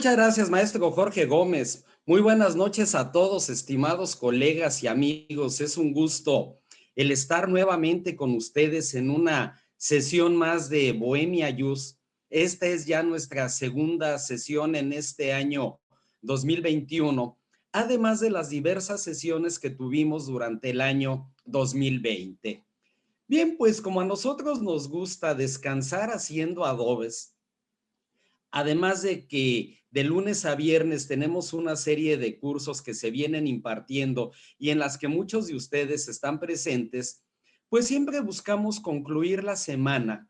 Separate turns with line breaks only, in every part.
Muchas gracias, maestro Jorge Gómez. Muy buenas noches a todos, estimados colegas y amigos. Es un gusto el estar nuevamente con ustedes en una sesión más de Bohemia Youth. Esta es ya nuestra segunda sesión en este año 2021, además de las diversas sesiones que tuvimos durante el año 2020. Bien, pues como a nosotros nos gusta descansar haciendo adobes, además de que de lunes a viernes tenemos una serie de cursos que se vienen impartiendo y en las que muchos de ustedes están presentes, pues siempre buscamos concluir la semana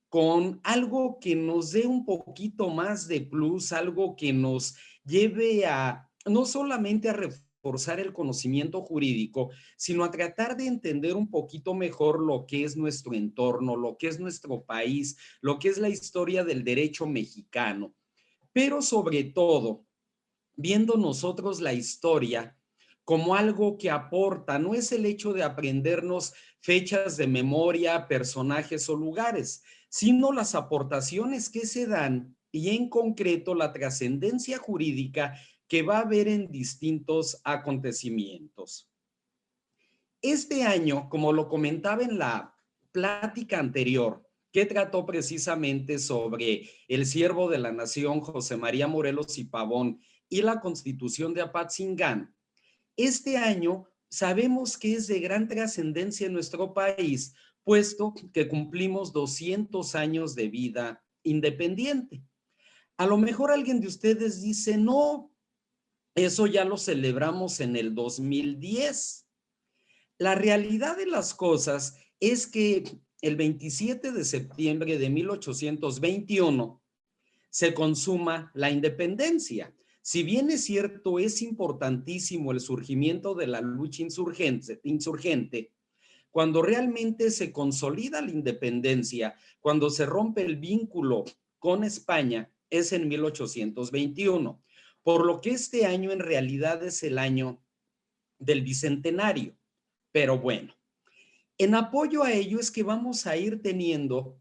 con algo que nos dé un poquito más de plus, algo que nos lleve a no solamente a reforzar el conocimiento jurídico, sino a tratar de entender un poquito mejor lo que es nuestro entorno, lo que es nuestro país, lo que es la historia del derecho mexicano. Pero sobre todo, viendo nosotros la historia como algo que aporta, no es el hecho de aprendernos fechas de memoria, personajes o lugares, sino las aportaciones que se dan y en concreto la trascendencia jurídica que va a haber en distintos acontecimientos. Este año, como lo comentaba en la plática anterior, que trató precisamente sobre el siervo de la nación José María Morelos y Pavón y la Constitución de Apatzingán, este año sabemos que es de gran trascendencia en nuestro país, puesto que cumplimos 200 años de vida independiente. A lo mejor alguien de ustedes dice, no, eso ya lo celebramos en el 2010. La realidad de las cosas es que el 27 de septiembre de 1821 se consuma la independencia. Si bien es cierto, es importantísimo el surgimiento de la lucha insurgente, cuando realmente se consolida la independencia, cuando se rompe el vínculo con España, es en 1821, por lo que este año en realidad es el año del bicentenario. Pero bueno, en apoyo a ello es que vamos a ir teniendo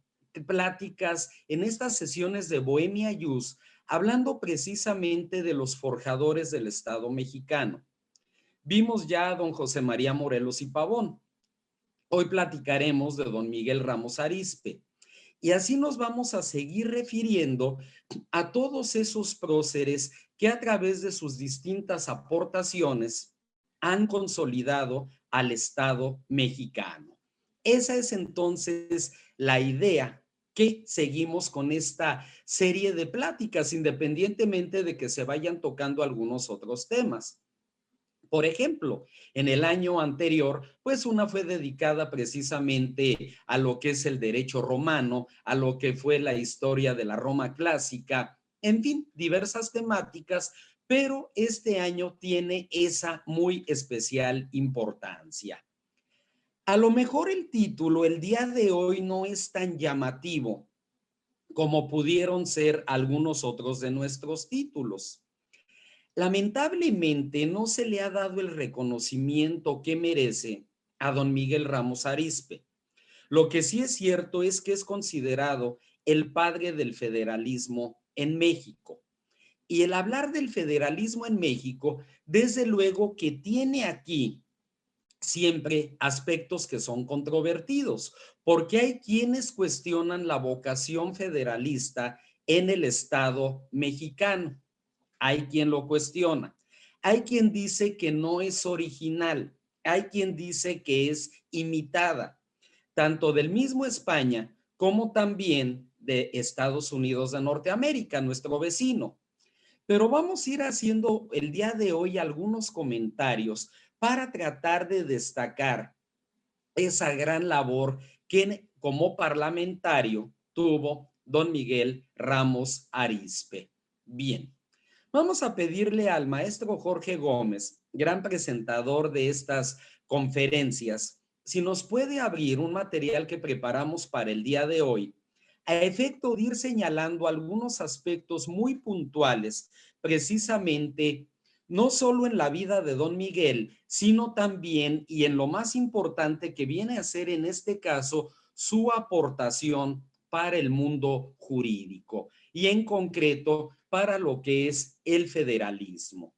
pláticas en estas sesiones de Bohemia Youth, hablando precisamente de los forjadores del Estado mexicano. Vimos ya a don José María Morelos y Pavón. Hoy platicaremos de don Miguel Ramos Arizpe. Y así nos vamos a seguir refiriendo a todos esos próceres que a través de sus distintas aportaciones han consolidado al Estado mexicano. Esa es entonces la idea que seguimos con esta serie de pláticas, independientemente de que se vayan tocando algunos otros temas. Por ejemplo, en el año anterior, pues una fue dedicada precisamente a lo que es el derecho romano, a lo que fue la historia de la Roma clásica, en fin, diversas temáticas, pero este año tiene esa muy especial importancia. A lo mejor el título el día de hoy no es tan llamativo como pudieron ser algunos otros de nuestros títulos. Lamentablemente no se le ha dado el reconocimiento que merece a don Miguel Ramos Arizpe. Lo que sí es cierto es que es considerado el padre del federalismo en México. Y el hablar del federalismo en México, desde luego que tiene aquí siempre aspectos que son controvertidos, porque hay quienes cuestionan la vocación federalista en el Estado mexicano. Hay quien lo cuestiona. Hay quien dice que no es original. Hay quien dice que es imitada, tanto del mismo España como también de Estados Unidos de Norteamérica, nuestro vecino. Pero vamos a ir haciendo el día de hoy algunos comentarios para tratar de destacar esa gran labor que como parlamentario tuvo don Miguel Ramos Arizpe. Bien. Vamos a pedirle al maestro Jorge Gómez, gran presentador de estas conferencias, si nos puede abrir un material que preparamos para el día de hoy, a efecto de ir señalando algunos aspectos muy puntuales, precisamente no solo en la vida de don Miguel, sino también y en lo más importante que viene a ser en este caso su aportación para el mundo jurídico y en concreto para lo que es el federalismo.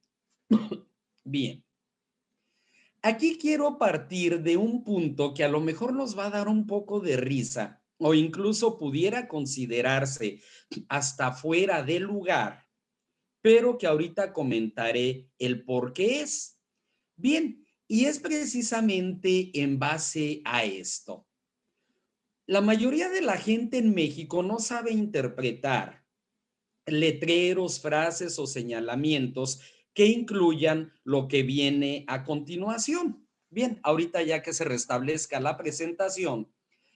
Bien, aquí quiero partir de un punto que a lo mejor nos va a dar un poco de risa o incluso pudiera considerarse hasta fuera de lugar, pero que ahorita comentaré el por qué es. Bien, y es precisamente en base a esto. La mayoría de la gente en México no sabe interpretar letreros, frases o señalamientos que incluyan lo que viene a continuación. Bien, ahorita ya que se restablezca la presentación,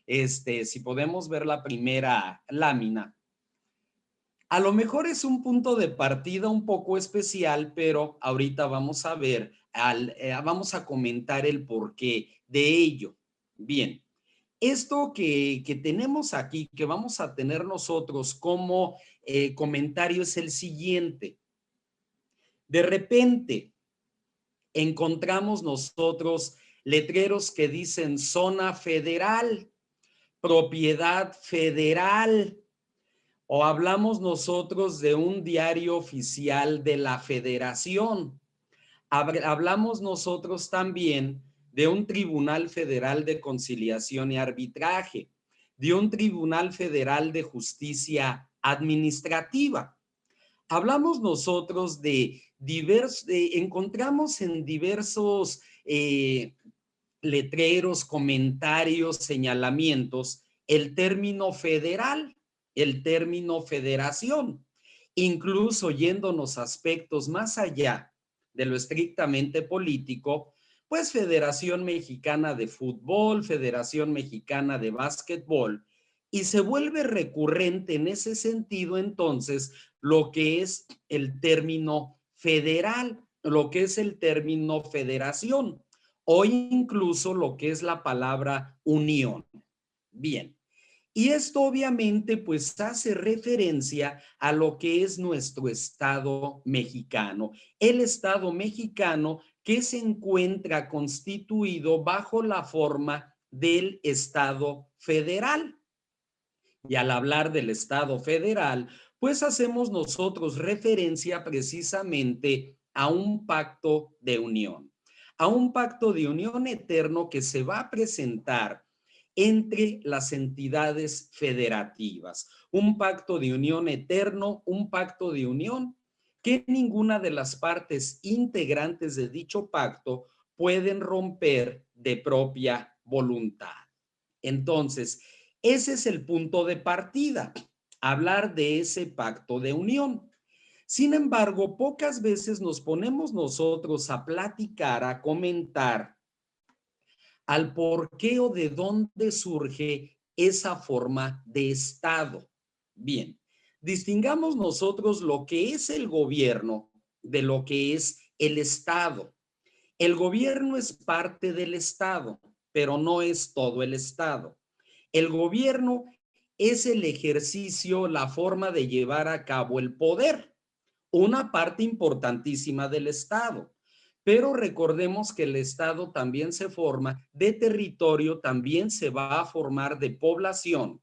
si podemos ver la primera lámina, a lo mejor es un punto de partida un poco especial, pero ahorita vamos a ver, vamos a comentar el porqué de ello. Bien, esto que tenemos aquí, que vamos a tener nosotros como comentario es el siguiente. De repente encontramos nosotros letreros que dicen zona federal, propiedad federal, o hablamos nosotros de un diario oficial de la federación. Hablamos nosotros también de un Tribunal Federal de Conciliación y Arbitraje, de un Tribunal Federal de Justicia Administrativa. Hablamos nosotros de encontramos en diversos letreros, comentarios, señalamientos, el término federal, el término federación, incluso yéndonos a aspectos más allá de lo estrictamente político, pues Federación Mexicana de Fútbol, Federación Mexicana de Básquetbol, y se vuelve recurrente en ese sentido entonces lo que es el término federal, lo que es el término federación, o incluso lo que es la palabra unión. Bien, y esto obviamente pues hace referencia a lo que es nuestro Estado mexicano, el Estado mexicano que se encuentra constituido bajo la forma del Estado federal. Y al hablar del Estado federal, pues hacemos nosotros referencia precisamente a un pacto de unión, a un pacto de unión eterno que se va a presentar entre las entidades federativas, un pacto de unión eterno, un pacto de unión que ninguna de las partes integrantes de dicho pacto pueden romper de propia voluntad. Entonces, ese es el punto de partida, hablar de ese pacto de unión. Sin embargo, pocas veces nos ponemos nosotros a platicar, a comentar al por qué o de dónde surge esa forma de Estado. Bien, distingamos nosotros lo que es el gobierno de lo que es el Estado. El gobierno es parte del Estado, pero no es todo el Estado. El gobierno es el ejercicio, la forma de llevar a cabo el poder, una parte importantísima del Estado. Pero recordemos que el Estado también se forma de territorio, también se va a formar de población.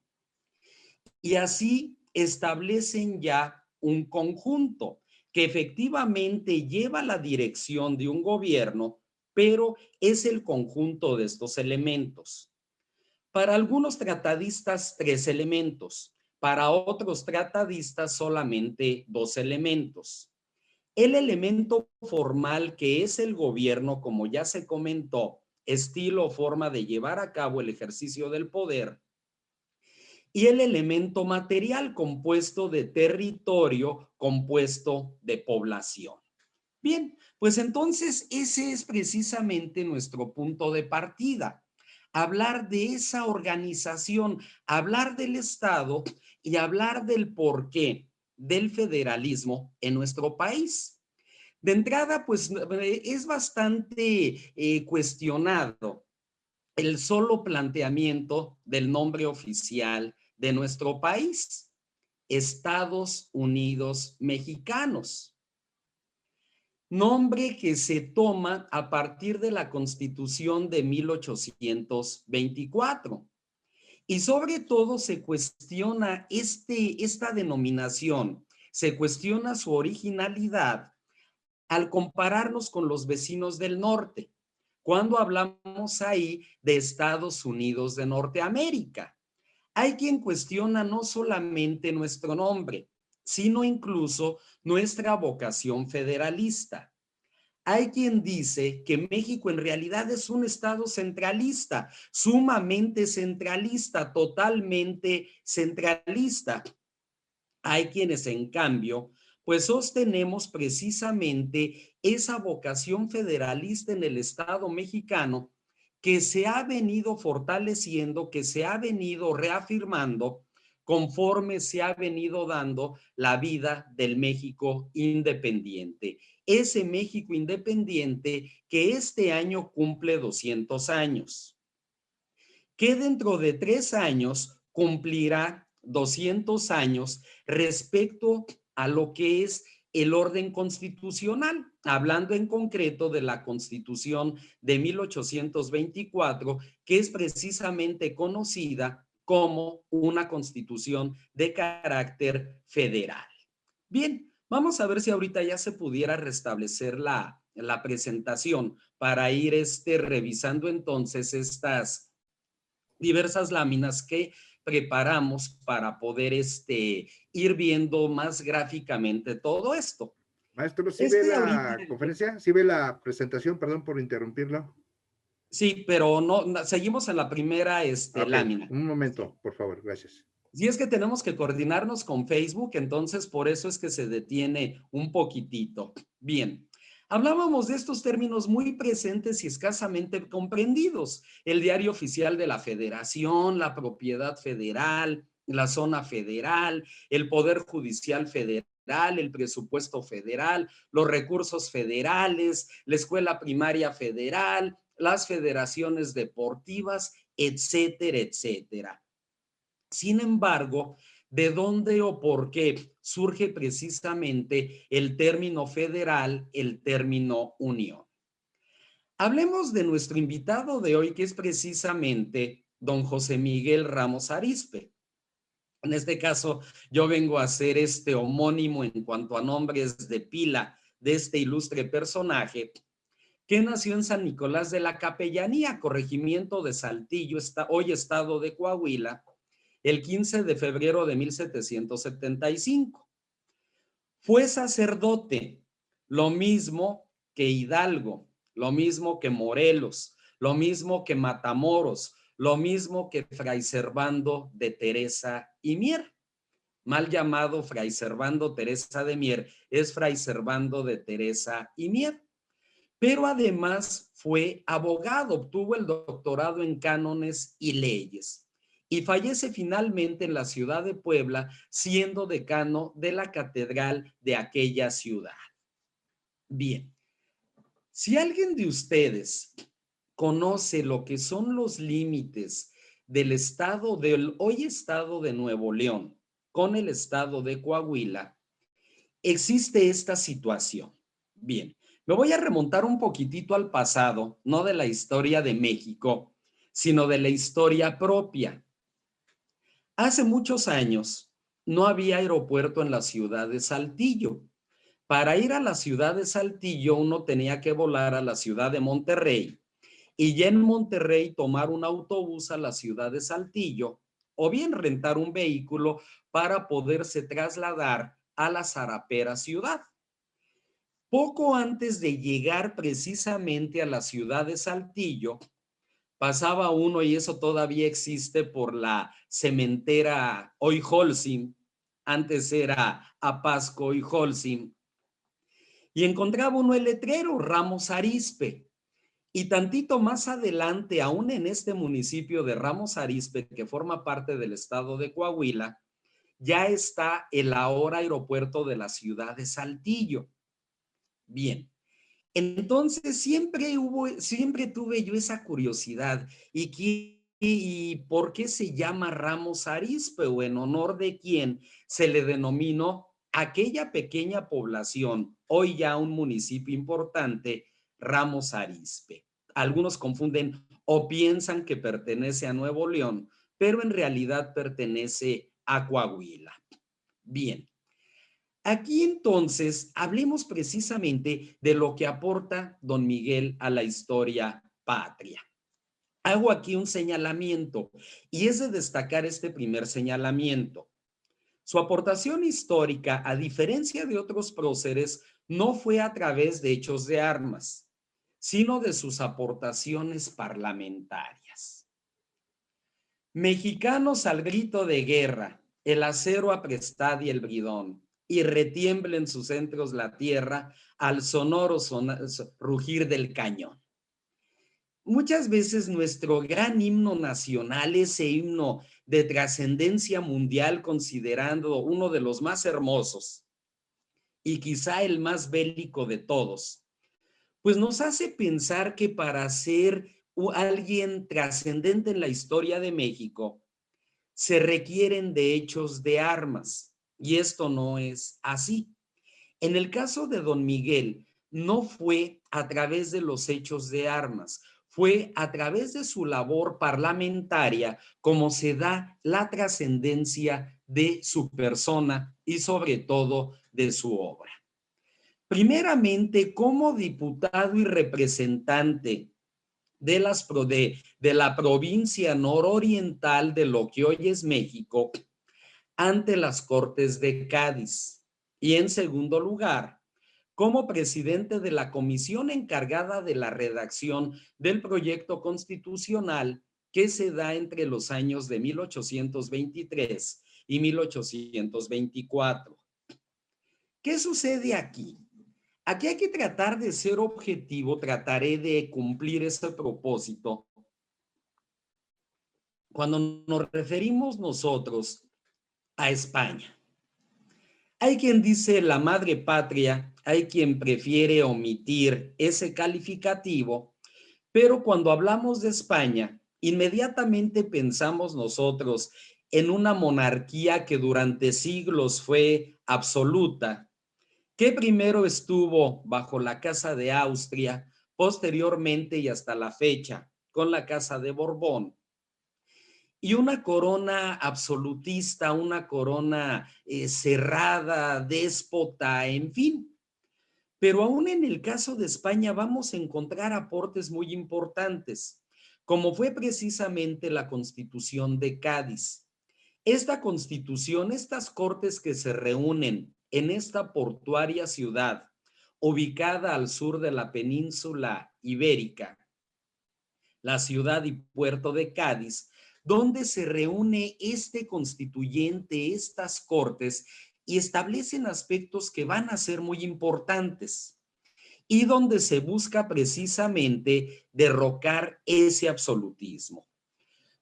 Y así establecen ya un conjunto que efectivamente lleva la dirección de un gobierno, pero es el conjunto de estos elementos. Para algunos tratadistas, 3 elementos. Para otros tratadistas, solamente 2 elementos. El elemento formal, que es el gobierno, como ya se comentó, estilo o forma de llevar a cabo el ejercicio del poder, y el elemento material, compuesto de territorio, compuesto de población. Bien, pues entonces ese es precisamente nuestro punto de partida. Hablar de esa organización, hablar del Estado y hablar del porqué del federalismo en nuestro país. De entrada, pues es bastante cuestionado el solo planteamiento del nombre oficial de nuestro país, Estados Unidos Mexicanos. Nombre que se toma a partir de la Constitución de 1824. Y sobre todo se cuestiona esta denominación se cuestiona su originalidad al compararnos con los vecinos del norte, cuando hablamos ahí de Estados Unidos de Norteamérica. Hay quien cuestiona no solamente nuestro nombre, sino incluso nuestra vocación federalista. Hay quien dice que México en realidad es un estado centralista, sumamente centralista, totalmente centralista. Hay quienes, en cambio, pues sostenemos precisamente esa vocación federalista en el Estado mexicano que se ha venido fortaleciendo, que se ha venido reafirmando conforme se ha venido dando la vida del México independiente. Ese México independiente que este año cumple 200 años, que dentro de 3 años cumplirá 200 años respecto a lo que es el orden constitucional, hablando en concreto de la Constitución de 1824, que es precisamente conocida como una constitución de carácter federal. Bien, vamos a ver si ahorita ya se pudiera restablecer la presentación para ir revisando entonces estas diversas láminas que preparamos para poder ir viendo más gráficamente todo esto.
Maestro, ¿sí ve
Ahorita,
la conferencia? ¿Sí ve la presentación? Perdón por interrumpirlo.
sí, pero no, seguimos en la primera
Ok,
lámina.
un momento, por favor, gracias.
Si es que tenemos que coordinarnos con Facebook, entonces por eso es que se detiene un poquitito. Bien, hablábamos de estos términos muy presentes y escasamente comprendidos. El diario oficial de la Federación, la propiedad federal, la zona federal, el poder judicial federal, el presupuesto federal, los recursos federales, la escuela primaria federal, las federaciones deportivas, etcétera, etcétera. Sin embargo, ¿de dónde o por qué surge precisamente el término federal, el término unión? Hablemos de nuestro invitado de hoy, que es precisamente don José Miguel Ramos Arizpe. En este caso, yo vengo a ser homónimo en cuanto a nombres de pila de este ilustre personaje, que nació en San Nicolás de la Capellanía, corregimiento de Saltillo, hoy estado de Coahuila, el 15 de febrero de 1775. Fue sacerdote, lo mismo que Hidalgo, lo mismo que Morelos, lo mismo que Matamoros, lo mismo que Fray Servando de Teresa y Mier. Mal llamado Fray Servando Teresa de Mier, es Fray Servando de Teresa y Mier. Pero además fue abogado, obtuvo el doctorado en cánones y leyes y fallece finalmente en la ciudad de Puebla, siendo decano de la catedral de aquella ciudad. Bien, si alguien de ustedes conoce lo que son los límites del hoy estado de Nuevo León con el estado de Coahuila, existe esta situación. Bien, me voy a remontar un poquitito al pasado, no de la historia de México, sino de la historia propia. Hace muchos años no había aeropuerto en la ciudad de Saltillo. Para ir a la ciudad de Saltillo uno tenía que volar a la ciudad de Monterrey y ya en Monterrey tomar un autobús a la ciudad de Saltillo o bien rentar un vehículo para poderse trasladar a la zarapera ciudad. Poco antes de llegar precisamente a la ciudad de Saltillo, pasaba uno, y eso todavía existe, por la cementera hoy Holcim, antes era Apasco hoy Holcim, y encontraba uno el letrero Ramos Arizpe. Y tantito más adelante, aún en este municipio de Ramos Arizpe, que forma parte del estado de Coahuila, ya está el ahora aeropuerto de la ciudad de Saltillo. Bien, entonces siempre tuve yo esa curiosidad. ¿Y por qué se llama Ramos Arizpe, o en honor de quién se le denominó aquella pequeña población, hoy ya un municipio importante, Ramos Arizpe? Algunos confunden o piensan que pertenece a Nuevo León, pero en realidad pertenece a Coahuila. Bien. Aquí entonces hablemos precisamente de lo que aporta don Miguel a la historia patria. Hago aquí un señalamiento y es de destacar este primer señalamiento. Su aportación histórica, a diferencia de otros próceres, no fue a través de hechos de armas, sino de sus aportaciones parlamentarias. Mexicanos al grito de guerra, el acero aprestad y el bridón, y retiembla en sus centros la tierra al sonoro rugir del cañón. Muchas veces nuestro gran himno nacional, ese himno de trascendencia mundial, considerando uno de los más hermosos y quizá el más bélico de todos, pues nos hace pensar que para ser alguien trascendente en la historia de México, se requieren de hechos de armas, y esto no es así. En el caso de don Miguel, no fue a través de los hechos de armas, fue a través de su labor parlamentaria como se da la trascendencia de su persona y sobre todo de su obra. Primeramente, como diputado y representante de la provincia nororiental de lo que hoy es México, ante las Cortes de Cádiz. Y en segundo lugar, como presidente de la comisión encargada de la redacción del proyecto constitucional que se da entre los años de 1823 y 1824. ¿Qué sucede aquí? Aquí hay que tratar de ser objetivo, trataré de cumplir ese propósito. Cuando nos referimos nosotros a España, hay quien dice la madre patria, hay quien prefiere omitir ese calificativo, pero cuando hablamos de España, inmediatamente pensamos nosotros en una monarquía que durante siglos fue absoluta, que primero estuvo bajo la Casa de Austria, posteriormente y hasta la fecha con la Casa de Borbón, y una corona absolutista, una corona cerrada, déspota, en fin. Pero aún en el caso de España vamos a encontrar aportes muy importantes, como fue precisamente la Constitución de Cádiz. Esta Constitución, estas cortes que se reúnen en esta portuaria ciudad, ubicada al sur de la península ibérica, la ciudad y puerto de Cádiz, donde se reúne este constituyente, estas cortes, y establecen aspectos que van a ser muy importantes y donde se busca precisamente derrocar ese absolutismo.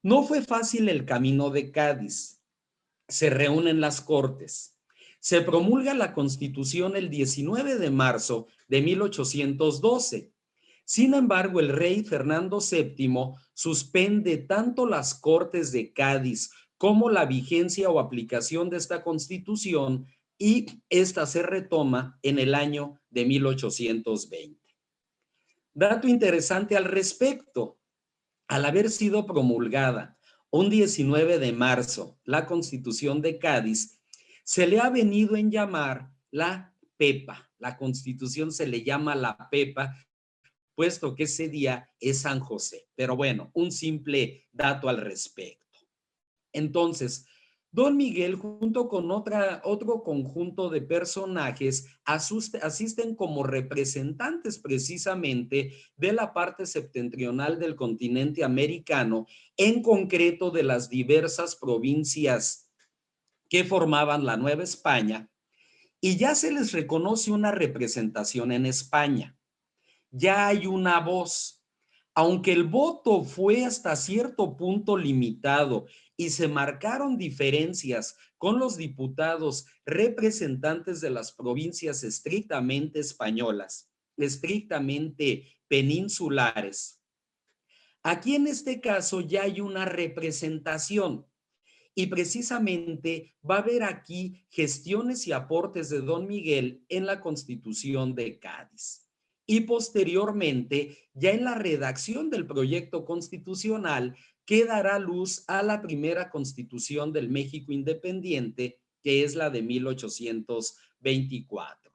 No fue fácil el camino de Cádiz. Se reúnen las cortes. Se promulga la Constitución el 19 de marzo de 1812. Sin embargo, el rey Fernando VII suspende tanto las Cortes de Cádiz como la vigencia o aplicación de esta Constitución y esta se retoma en el año de 1820. Dato interesante al respecto, al haber sido promulgada un 19 de marzo la Constitución de Cádiz, se le ha venido en llamar la PEPA. La Constitución se le llama la PEPA, puesto que ese día es San José. Pero bueno, un simple dato al respecto. Entonces, don Miguel, junto con otro conjunto de personajes, asisten como representantes precisamente de la parte septentrional del continente americano, en concreto de las diversas provincias que formaban la Nueva España, y ya se les reconoce una representación en España. Ya hay una voz, aunque el voto fue hasta cierto punto limitado y se marcaron diferencias con los diputados representantes de las provincias estrictamente españolas, estrictamente peninsulares. Aquí en este caso ya hay una representación y precisamente va a haber aquí gestiones y aportes de don Miguel en la Constitución de Cádiz. Y posteriormente, ya en la redacción del proyecto constitucional, que dará luz a la primera constitución del México independiente, que es la de 1824. 24.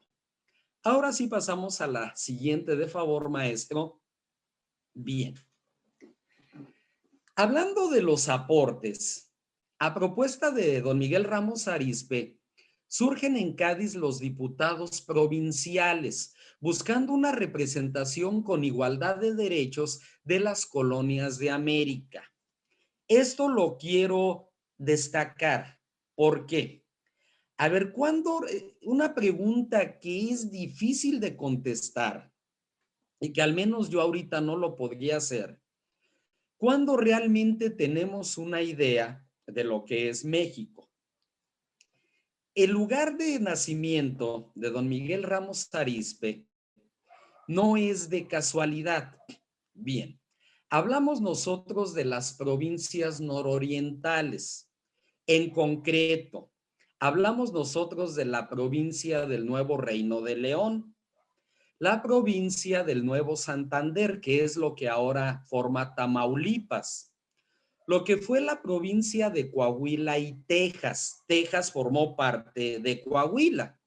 Ahora sí pasamos a la siguiente, de favor, maestro. Bien. Hablando de los aportes, a propuesta de don Miguel Ramos Arizpe, surgen en Cádiz los diputados provinciales, buscando una representación con igualdad de derechos de las colonias de América. Esto lo quiero destacar. ¿Por qué? A ver, una pregunta que es difícil de contestar y que al menos yo ahorita no lo podría hacer. ¿Cuándo realmente tenemos una idea de lo que es México? El lugar de nacimiento de don Miguel Ramos Arizpe no es de casualidad. Bien, hablamos nosotros de las provincias nororientales. En concreto, hablamos nosotros de la provincia del Nuevo Reino de León, la provincia del Nuevo Santander, que es lo que ahora forma Tamaulipas, lo que fue la provincia de Coahuila y Texas. Texas formó parte de Coahuila.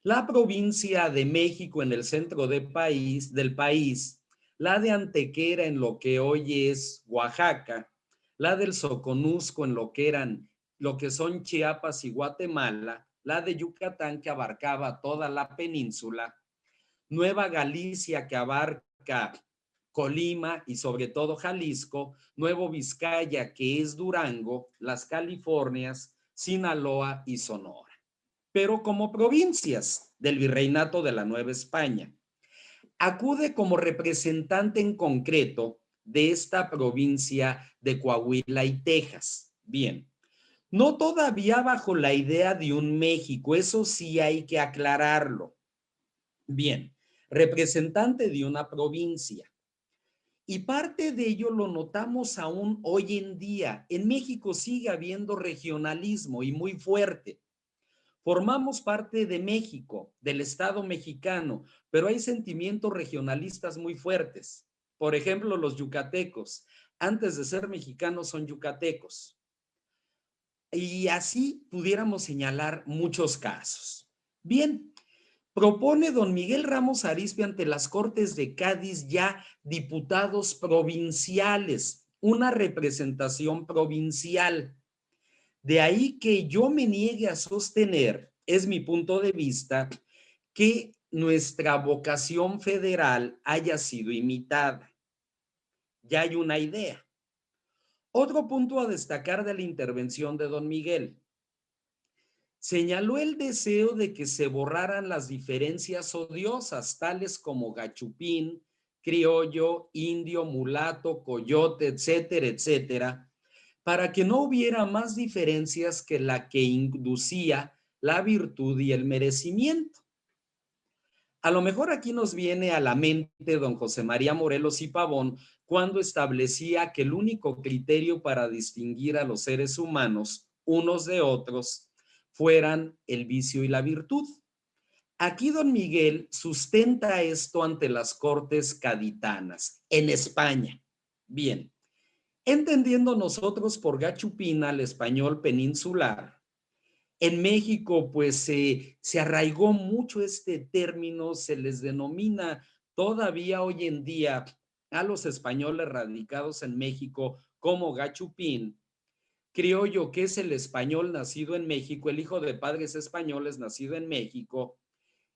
La provincia de México en el centro del país, la de Antequera en lo que hoy es Oaxaca, la del Soconusco en lo que son Chiapas y Guatemala, la de Yucatán que abarcaba toda la península, Nueva Galicia que abarca Colima y sobre todo Jalisco, Nuevo Vizcaya que es Durango, las Californias, Sinaloa y Sonora, pero como provincias del Virreinato de la Nueva España. Acude como representante en concreto de esta provincia de Coahuila y Texas. Bien, no todavía bajo la idea de un México, eso sí hay que aclararlo. Bien, representante de una provincia. Y parte de ello lo notamos aún hoy en día. En México sigue habiendo regionalismo y muy fuerte. Formamos parte de México, del Estado mexicano, pero hay sentimientos regionalistas muy fuertes. Por ejemplo, los yucatecos, antes de ser mexicanos, son yucatecos. Y así pudiéramos señalar muchos casos. Bien, propone don Miguel Ramos Arizpe ante las Cortes de Cádiz ya diputados provinciales, una representación provincial. De ahí que yo me niegue a sostener, es mi punto de vista, que nuestra vocación federal haya sido imitada. Ya hay una idea. Otro punto a destacar de la intervención de don Miguel. Señaló el deseo de que se borraran las diferencias odiosas, tales como gachupín, criollo, indio, mulato, coyote, etcétera, etcétera, para que no hubiera más diferencias que la que inducía la virtud y el merecimiento. A lo mejor aquí nos viene a la mente don José María Morelos y Pavón cuando establecía que el único criterio para distinguir a los seres humanos unos de otros fueran el vicio y la virtud. Aquí don Miguel sustenta esto ante las Cortes Caditanas, en España. Bien, entendiendo nosotros por gachupina al español peninsular, en México pues se arraigó mucho este término, se les denomina todavía hoy en día a los españoles radicados en México como gachupín, criollo que es el español nacido en México, el hijo de padres españoles nacido en México,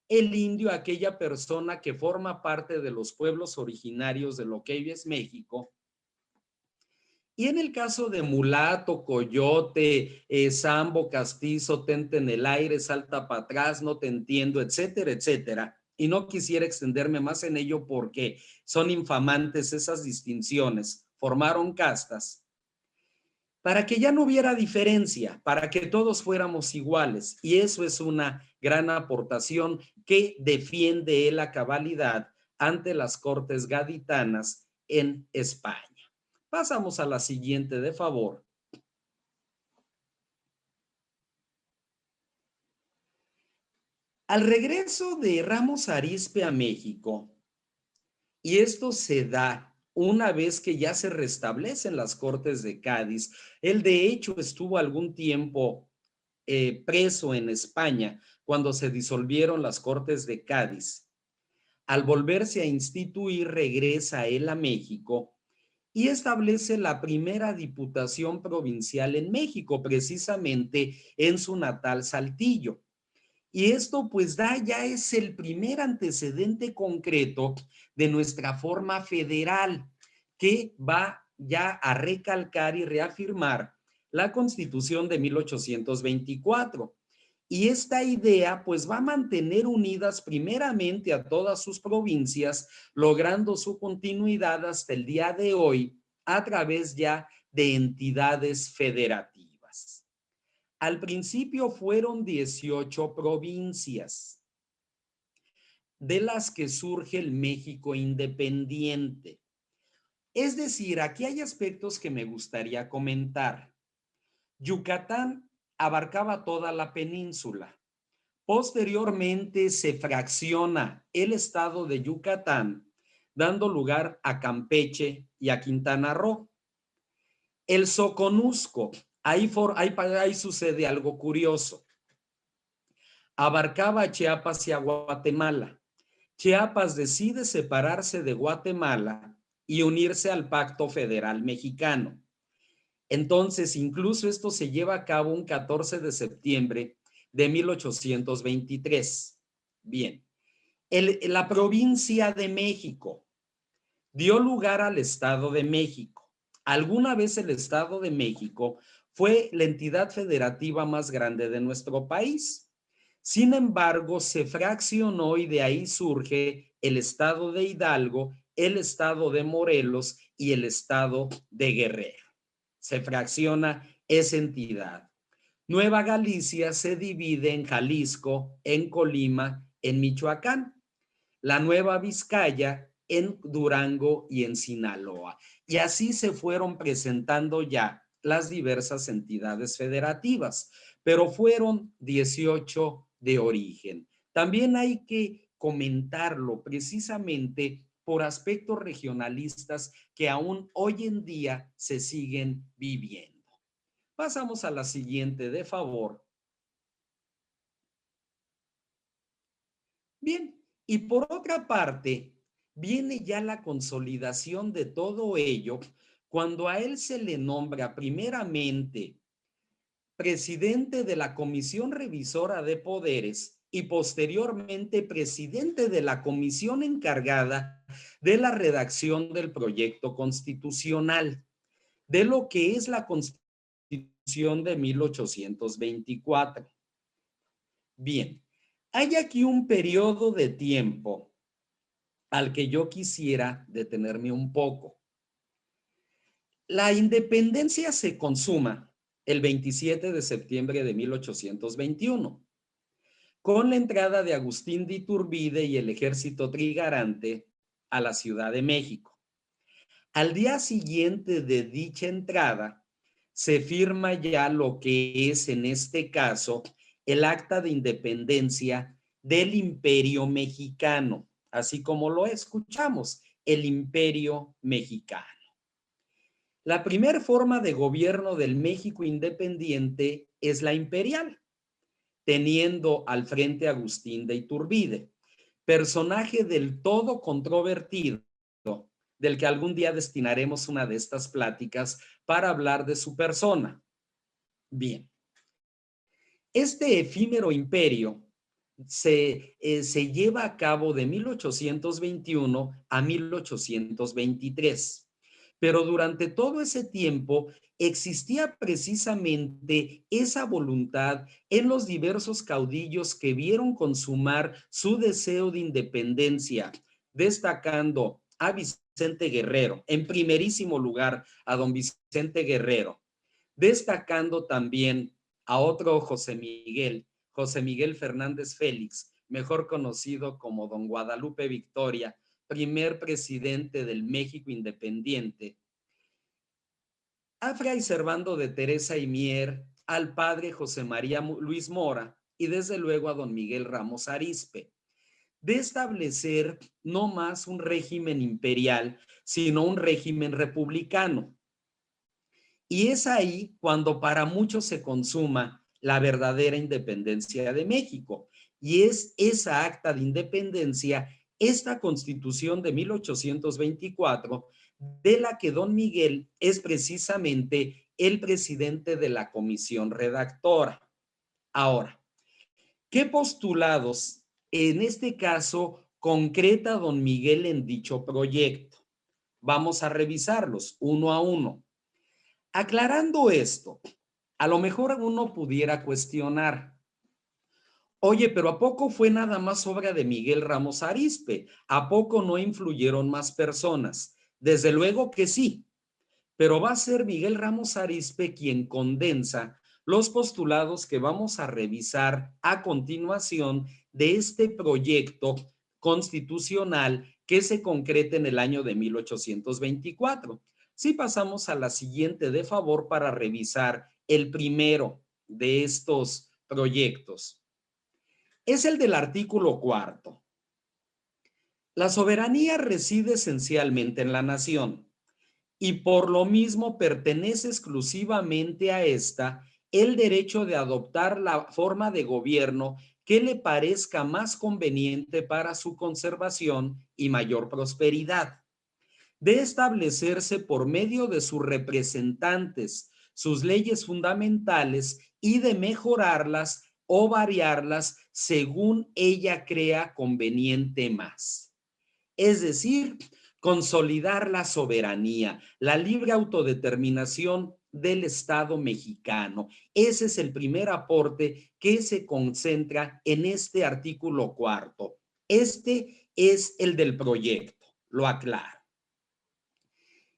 el indio, aquella persona que forma parte de los pueblos originarios de lo que hoy es México. Y en el caso de mulato, coyote, sambo, castizo, tente en el aire, salta para atrás, no te entiendo, etcétera, etcétera. Y no quisiera extenderme más en ello porque son infamantes esas distinciones. Formaron castas para que ya no hubiera diferencia, para que todos fuéramos iguales. Y eso es una gran aportación que defiende la cabalidad ante las Cortes Gaditanas en España. Pasamos a la siguiente, de favor. Al regreso de Ramos Arizpe a México, y esto se da una vez que ya se restablecen las Cortes de Cádiz, él de hecho estuvo algún tiempo preso en España, cuando se disolvieron las Cortes de Cádiz. Al volverse a instituir, regresa él a México y establece la primera diputación provincial en México, precisamente en su natal Saltillo. Y esto pues ya es el primer antecedente concreto de nuestra forma federal, que va ya a recalcar y reafirmar la Constitución de 1824. Y esta idea pues va a mantener unidas primeramente a todas sus provincias, logrando su continuidad hasta el día de hoy a través ya de entidades federativas. Al principio fueron 18 provincias, de las que surge el México independiente. Es decir, aquí hay aspectos que me gustaría comentar. Yucatán abarcaba toda la península. Posteriormente se fracciona el estado de Yucatán, dando lugar a Campeche y a Quintana Roo. El Soconusco, ahí sucede algo curioso. Abarcaba a Chiapas y a Guatemala. Chiapas decide separarse de Guatemala y unirse al Pacto Federal Mexicano. Entonces, incluso esto se lleva a cabo un 14 de septiembre de 1823. Bien, la provincia de México dio lugar al Estado de México. Alguna vez el Estado de México fue la entidad federativa más grande de nuestro país. Sin embargo, se fraccionó y de ahí surge el Estado de Hidalgo, el Estado de Morelos y el Estado de Guerrero. Se fracciona esa entidad. Nueva Galicia se divide en Jalisco, en Colima, en Michoacán. La Nueva Vizcaya en Durango y en Sinaloa. Y así se fueron presentando ya las diversas entidades federativas, pero fueron 18 de origen. También hay que comentarlo precisamente por aspectos regionalistas que aún hoy en día se siguen viviendo. Pasamos a la siguiente, de favor. Bien, y por otra parte, viene ya la consolidación de todo ello cuando a él se le nombra primeramente presidente de la Comisión Revisora de Poderes y posteriormente presidente de la comisión encargada de la redacción del proyecto constitucional, de lo que es la Constitución de 1824. Bien, hay aquí un periodo de tiempo al que yo quisiera detenerme un poco. La independencia se consuma el 27 de septiembre de 1821, con la entrada de Agustín de Iturbide y el ejército trigarante a la Ciudad de México. Al día siguiente de dicha entrada, se firma ya lo que es en este caso el Acta de Independencia del Imperio Mexicano, así como lo escuchamos, el Imperio Mexicano. La primera forma de gobierno del México independiente es la imperial, teniendo al frente a Agustín de Iturbide, personaje del todo controvertido, del que algún día destinaremos una de estas pláticas para hablar de su persona. Bien, este efímero imperio se lleva a cabo de 1821 a 1823. Pero durante todo ese tiempo existía precisamente esa voluntad en los diversos caudillos que vieron consumar su deseo de independencia, destacando a Vicente Guerrero, en primerísimo lugar a don Vicente Guerrero, destacando también a otro José Miguel Fernández Félix, mejor conocido como don Guadalupe Victoria, primer presidente del México independiente, a Fray Servando de Teresa y Mier, al padre José María Luis Mora y desde luego a don Miguel Ramos Arizpe, de establecer no más un régimen imperial, sino un régimen republicano. Y es ahí cuando para muchos se consuma la verdadera independencia de México. Y es esa acta de independencia, esta Constitución de 1824, de la que don Miguel es precisamente el presidente de la comisión redactora. Ahora, ¿qué postulados en este caso concreta don Miguel en dicho proyecto? Vamos a revisarlos uno a uno. Aclarando esto, a lo mejor uno pudiera cuestionar, oye, pero ¿a poco fue nada más obra de Miguel Ramos Arizpe? ¿A poco no influyeron más personas? Desde luego que sí, pero va a ser Miguel Ramos Arizpe quien condensa los postulados que vamos a revisar a continuación de este proyecto constitucional que se concreta en el año de 1824. Si pasamos a la siguiente, de favor, para revisar el primero de estos proyectos. Es el del artículo cuarto. La soberanía reside esencialmente en la nación y por lo mismo pertenece exclusivamente a esta el derecho de adoptar la forma de gobierno que le parezca más conveniente para su conservación y mayor prosperidad, de establecerse por medio de sus representantes, sus leyes fundamentales y de mejorarlas o variarlas según ella crea conveniente más. Es decir, consolidar la soberanía, la libre autodeterminación del Estado mexicano. Ese es el primer aporte que se concentra en este artículo cuarto. Este es el del proyecto, lo aclaro.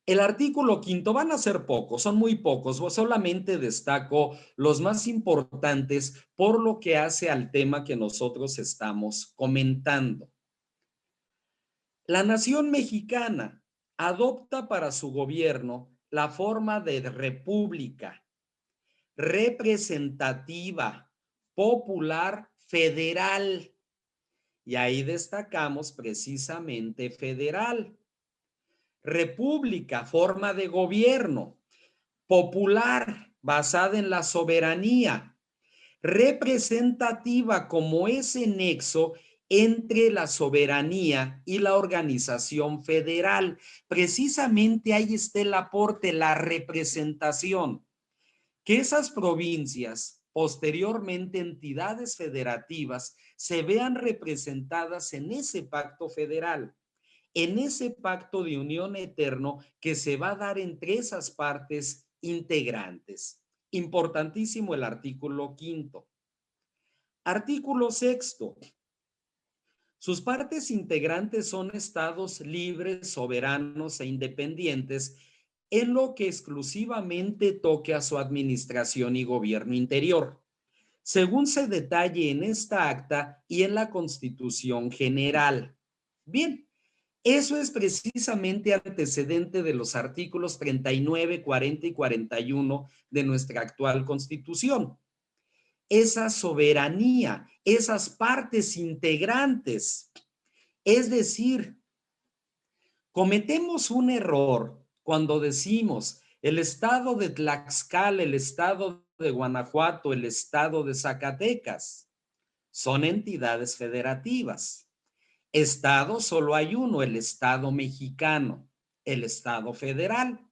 El artículo quinto van a ser pocos, son muy pocos, solamente destaco los más importantes por lo que hace al tema que nosotros estamos comentando. La nación mexicana adopta para su gobierno la forma de república representativa, popular, federal. Y ahí destacamos precisamente federal. República, forma de gobierno. Popular, basada en la soberanía. Representativa como ese nexo entre la soberanía y la organización federal. Precisamente ahí está el aporte, la representación. Que esas provincias, posteriormente entidades federativas, se vean representadas en ese pacto federal, en ese pacto de unión eterno que se va a dar entre esas partes integrantes. Importantísimo el artículo quinto. Artículo sexto. Sus partes integrantes son estados libres, soberanos e independientes en lo que exclusivamente toque a su administración y gobierno interior, según se detalle en esta acta y en la Constitución General. Bien, eso es precisamente antecedente de los artículos 39, 40 y 41 de nuestra actual Constitución. Esa soberanía, esas partes integrantes. Es decir, cometemos un error cuando decimos el estado de Tlaxcala, el estado de Guanajuato, el estado de Zacatecas. Son entidades federativas. Estado solo hay uno, el Estado mexicano, el Estado federal.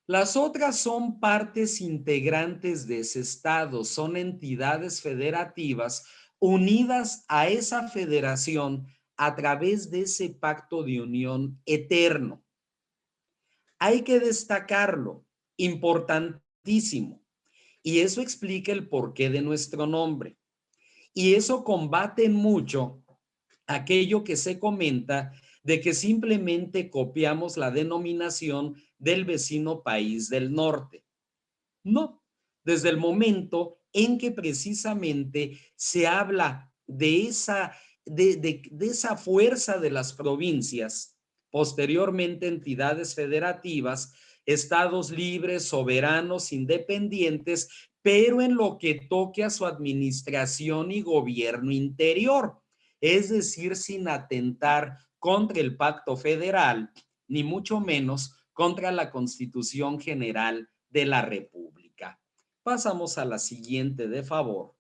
Las otras son partes integrantes de ese Estado, son entidades federativas unidas a esa federación a través de ese pacto de unión eterno. Hay que destacarlo, importantísimo, y eso explica el porqué de nuestro nombre. Y eso combate mucho aquello que se comenta de que simplemente copiamos la denominación del vecino país del norte. No, desde el momento en que precisamente se habla de esa fuerza de las provincias, posteriormente entidades federativas, estados libres, soberanos, independientes, pero en lo que toque a su administración y gobierno interior, es decir, sin atentar contra el pacto federal, ni mucho menos contra la Constitución General de la República. Pasamos a la siguiente, de favor.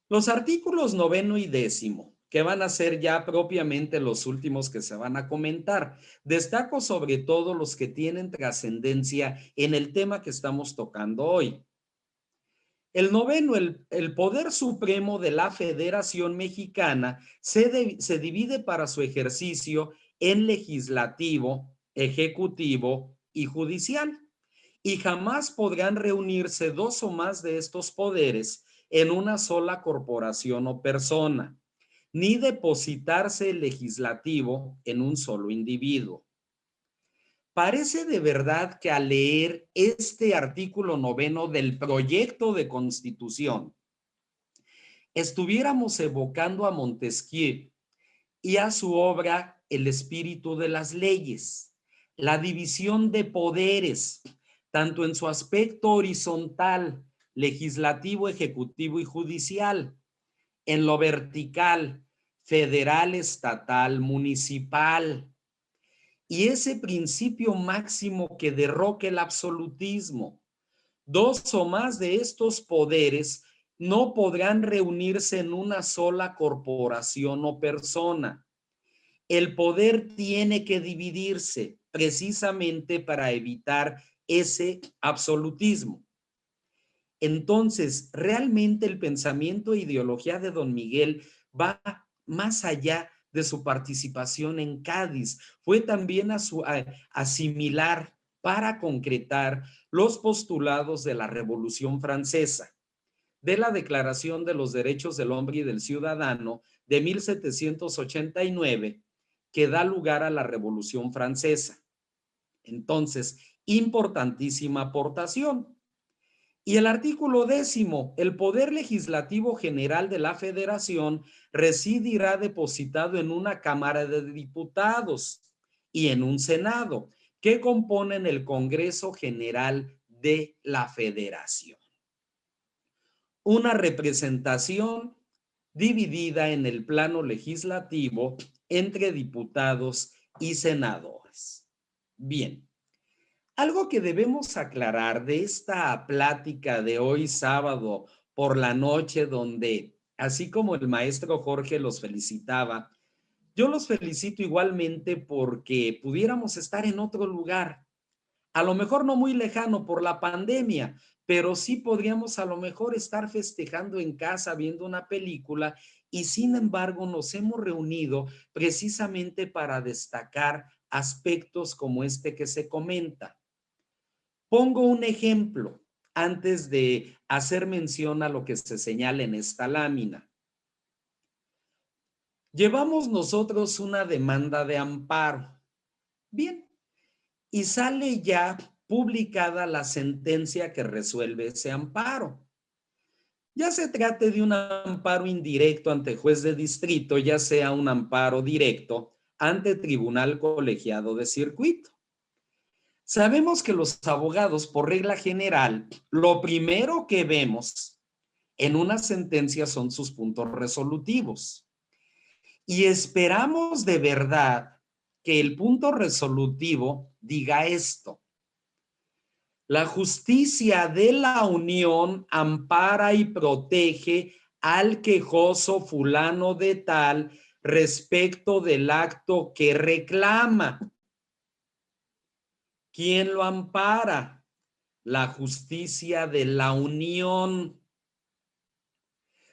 Los artículos 9º y 10º, que van a ser ya propiamente los últimos que se van a comentar. Destaco sobre todo los que tienen trascendencia en el tema que estamos tocando hoy. El 9º, el Poder Supremo de la Federación Mexicana se divide para su ejercicio en legislativo, ejecutivo y judicial, y jamás podrán reunirse dos o más de estos poderes en una sola corporación o persona, ni depositarse el legislativo en un solo individuo. Parece de verdad que al leer este artículo 9º del proyecto de Constitución, estuviéramos evocando a Montesquieu y a su obra El espíritu de las leyes, la división de poderes, tanto en su aspecto horizontal, legislativo, ejecutivo y judicial, en lo vertical, federal, estatal, municipal, y ese principio máximo que derroca el absolutismo. Dos o más de estos poderes no podrán reunirse en una sola corporación o persona. El poder tiene que dividirse precisamente para evitar ese absolutismo. Entonces, realmente el pensamiento e ideología de don Miguel va más allá de su participación en Cádiz. Fue también a asimilar para concretar los postulados de la Revolución Francesa, de la Declaración de los Derechos del Hombre y del Ciudadano de 1789, que da lugar a la Revolución Francesa. Entonces, importantísima aportación. Y el artículo 10º, el Poder Legislativo General de la Federación residirá depositado en una Cámara de Diputados y en un Senado, que componen el Congreso General de la Federación. Una representación dividida en el plano legislativo entre diputados y senadores. Bien. Algo que debemos aclarar de esta plática de hoy sábado por la noche, donde, así como el maestro Jorge los felicitaba, yo los felicito igualmente porque pudiéramos estar en otro lugar, a lo mejor no muy lejano por la pandemia, pero sí podríamos a lo mejor estar festejando en casa viendo una película y sin embargo nos hemos reunido precisamente para destacar aspectos como este que se comenta. Pongo un ejemplo antes de hacer mención a lo que se señala en esta lámina. Llevamos nosotros una demanda de amparo. Bien, y sale ya publicada la sentencia que resuelve ese amparo. Ya se trate de un amparo indirecto ante juez de distrito, ya sea un amparo directo ante tribunal colegiado de circuito. Sabemos que los abogados, por regla general, lo primero que vemos en una sentencia son sus puntos resolutivos. Y esperamos de verdad que el punto resolutivo diga esto: la justicia de la Unión ampara y protege al quejoso fulano de tal respecto del acto que reclama. ¿Quién lo ampara? La justicia de la Unión.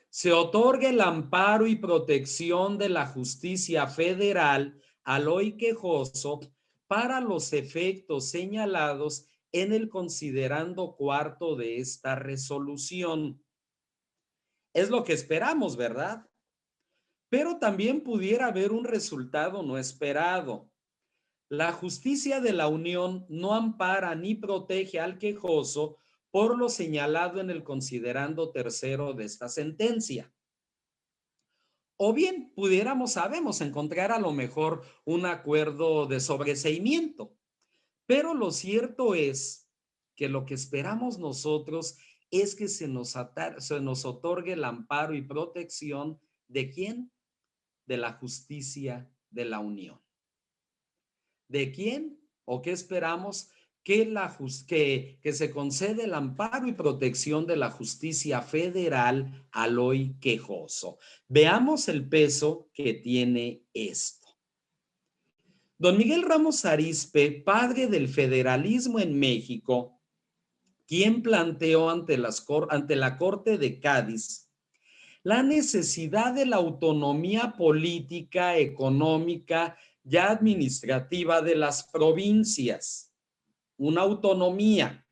Se otorga el amparo y protección de la justicia federal al hoy quejoso para los efectos señalados en el considerando cuarto de esta resolución. Es lo que esperamos, ¿verdad? Pero también pudiera haber un resultado no esperado. La justicia de la Unión no ampara ni protege al quejoso por lo señalado en el considerando tercero de esta sentencia. O bien sabemos encontrar a lo mejor un acuerdo de sobreseimiento, pero lo cierto es que lo que esperamos nosotros es que se nos otorgue el amparo y protección ¿de quién? De la justicia de la Unión. ¿De quién? ¿O qué esperamos? que se concede el amparo y protección de la justicia federal al hoy quejoso. Veamos el peso que tiene esto. Don Miguel Ramos Arizpe, padre del federalismo en México, quien planteó ante la Corte de Cádiz la necesidad de la autonomía política, económica y administrativa de las provincias, una autonomía.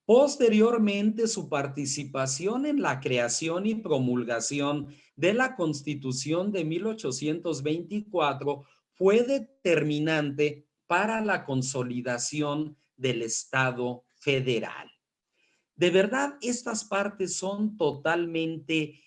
Posteriormente, su participación en la creación y promulgación de la Constitución de 1824 fue determinante para la consolidación del Estado federal. De verdad, estas partes son totalmente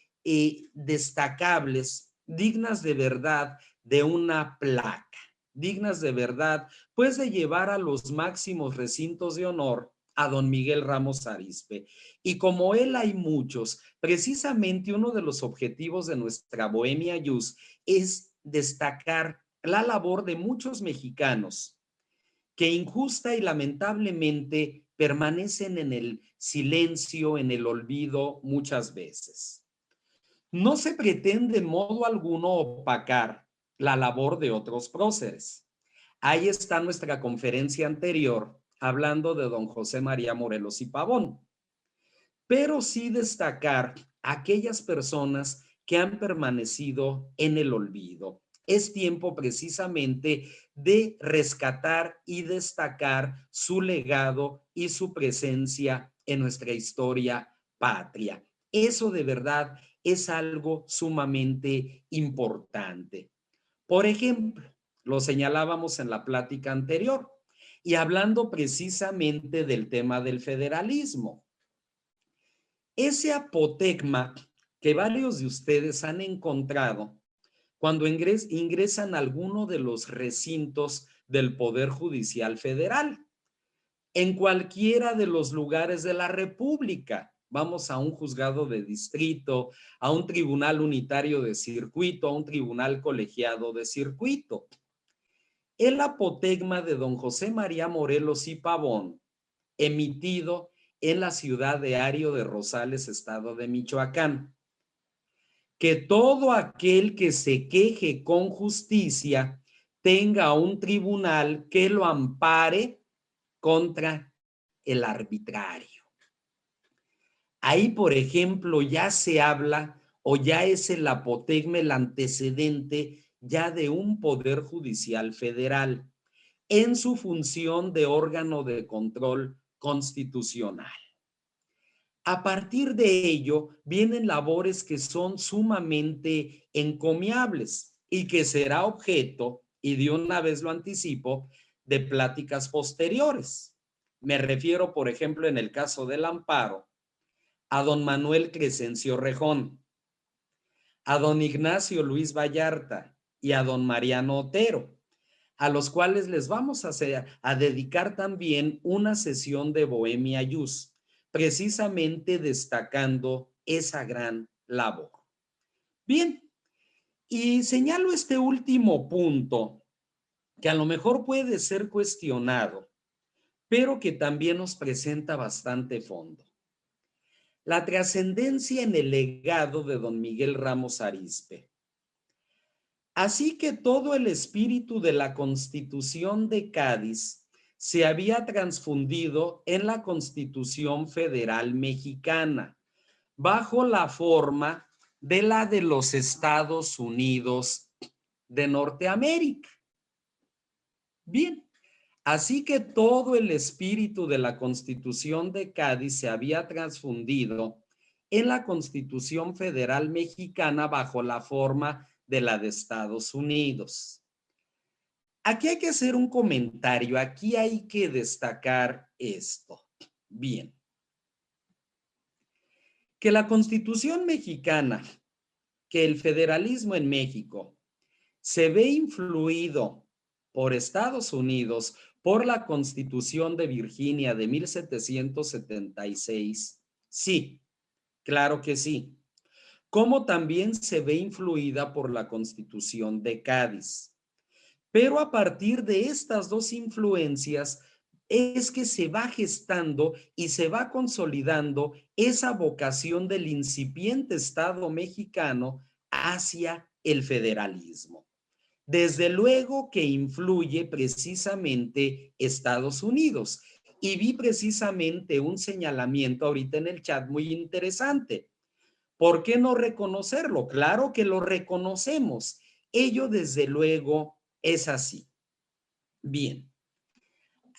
destacables, dignas de verdad de una placa, dignas de verdad, pues de llevar a los máximos recintos de honor a don Miguel Ramos Arizpe. Y como él hay muchos, precisamente uno de los objetivos de nuestra Bohemia Jus es destacar la labor de muchos mexicanos que injusta y lamentablemente permanecen en el silencio, en el olvido muchas veces. No se pretende en modo alguno opacar la labor de otros próceres. Ahí está nuestra conferencia anterior hablando de don José María Morelos y Pavón, pero sí destacar aquellas personas que han permanecido en el olvido. Es tiempo precisamente de rescatar y destacar su legado y su presencia en nuestra historia patria. Eso de verdad es algo sumamente importante. Por ejemplo, lo señalábamos en la plática anterior y hablando precisamente del tema del federalismo. Ese apotegma que varios de ustedes han encontrado cuando ingresan a alguno de los recintos del Poder Judicial Federal, en cualquiera de los lugares de la República. Vamos a un juzgado de distrito, a un tribunal unitario de circuito, a un tribunal colegiado de circuito. El apotegma de don José María Morelos y Pavón, emitido en la ciudad de Ario de Rosales, estado de Michoacán. Que todo aquel que se queje con justicia tenga un tribunal que lo ampare contra el arbitrario. Ahí, por ejemplo, ya se habla o ya es el apotegma, el antecedente ya de un poder judicial federal en su función de órgano de control constitucional. A partir de ello, vienen labores que son sumamente encomiables y que será objeto, y de una vez lo anticipo, de pláticas posteriores. Me refiero, por ejemplo, en el caso del amparo, a don Manuel Crescencio Rejón, a don Ignacio Luis Vallarta y a don Mariano Otero, a los cuales les vamos a dedicar también una sesión de Bohemia Jus, precisamente destacando esa gran labor. Bien, y señalo este último punto, que a lo mejor puede ser cuestionado, pero que también nos presenta bastante fondo. La trascendencia en el legado de don Miguel Ramos Arizpe. Así que todo el espíritu de la Constitución de Cádiz se había transfundido en la Constitución Federal Mexicana, bajo la forma de la de los Estados Unidos de Norteamérica. Bien, así que todo el espíritu de la Constitución de Cádiz se había transfundido en la Constitución Federal Mexicana bajo la forma de la de Estados Unidos. Aquí hay que hacer un comentario, aquí hay que destacar esto. Bien. Que la Constitución mexicana, que el federalismo en México se ve influido por Estados Unidos, por la Constitución de Virginia de 1776, sí, claro que sí. Como también se ve influida por la Constitución de Cádiz. Pero a partir de estas dos influencias es que se va gestando y se va consolidando esa vocación del incipiente Estado mexicano hacia el federalismo. Desde luego que influye precisamente Estados Unidos. Y vi precisamente un señalamiento ahorita en el chat muy interesante. ¿Por qué no reconocerlo? Claro que lo reconocemos. Ello desde luego es así. Bien,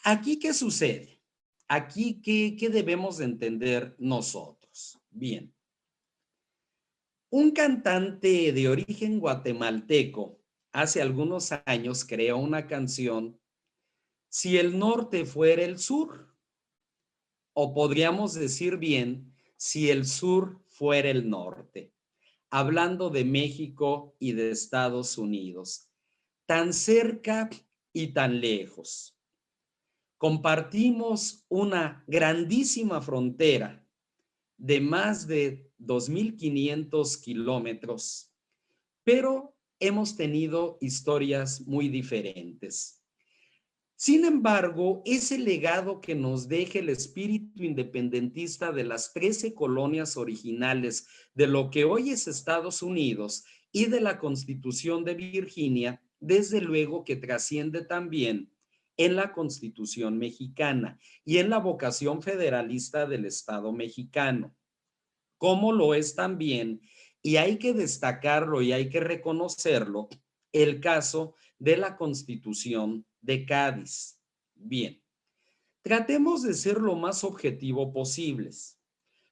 ¿aquí qué sucede? Aquí, ¿qué debemos de entender nosotros? Bien, un cantante de origen guatemalteco hace algunos años creó una canción, Si el norte fuera el sur, o podríamos decir bien, si el sur fuera el norte, hablando de México y de Estados Unidos, tan cerca y tan lejos. Compartimos una grandísima frontera de más de 2.500 kilómetros, pero hemos tenido historias muy diferentes. Sin embargo, ese legado que nos deja el espíritu independentista de las 13 colonias originales de lo que hoy es Estados Unidos y de la Constitución de Virginia, desde luego que trasciende también en la Constitución mexicana y en la vocación federalista del Estado mexicano, como lo es también, y hay que destacarlo y hay que reconocerlo, el caso de la Constitución de Cádiz. Bien, tratemos de ser lo más objetivo posibles.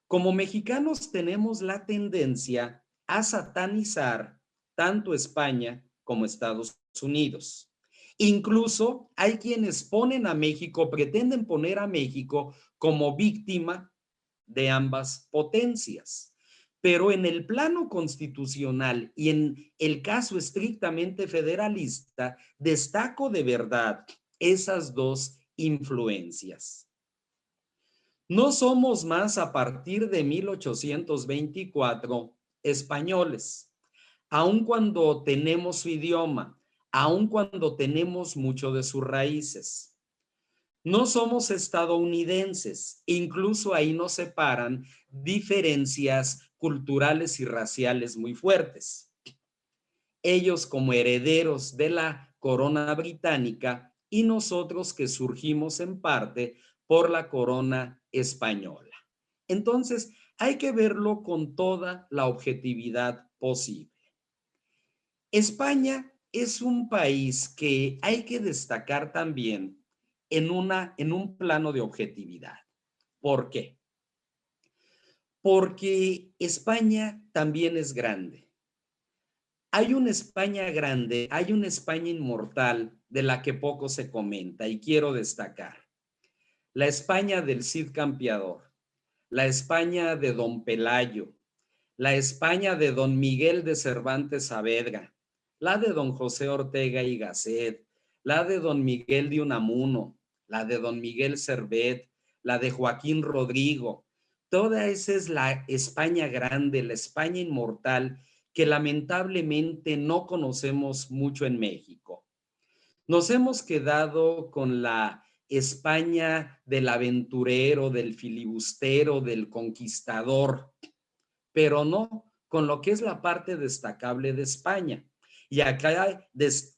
Como mexicanos tenemos la tendencia a satanizar tanto España como Estados Unidos. Incluso hay quienes ponen a México, pretenden poner a México como víctima de ambas potencias. Pero en el plano constitucional y en el caso estrictamente federalista, destaco de verdad esas dos influencias. No somos más a partir de 1824 españoles, aun cuando tenemos su idioma, aun cuando tenemos mucho de sus raíces. No somos estadounidenses, incluso ahí nos separan diferencias culturales y raciales muy fuertes. Ellos como herederos de la corona británica y nosotros que surgimos en parte por la corona española. Entonces, hay que verlo con toda la objetividad posible. España es un país que hay que destacar también en un plano de objetividad. ¿Por qué? Porque España también es grande. Hay una España grande, hay una España inmortal de la que poco se comenta y quiero destacar. La España del Cid Campeador, la España de Don Pelayo, la España de Don Miguel de Cervantes Saavedra, la de Don José Ortega y Gasset, la de Don Miguel de Unamuno, la de Don Miguel Servet, la de Joaquín Rodrigo. Toda esa es la España grande, la España inmortal, que lamentablemente no conocemos mucho en México. Nos hemos quedado con la España del aventurero, del filibustero, del conquistador, pero no con lo que es la parte destacable de España. Y acá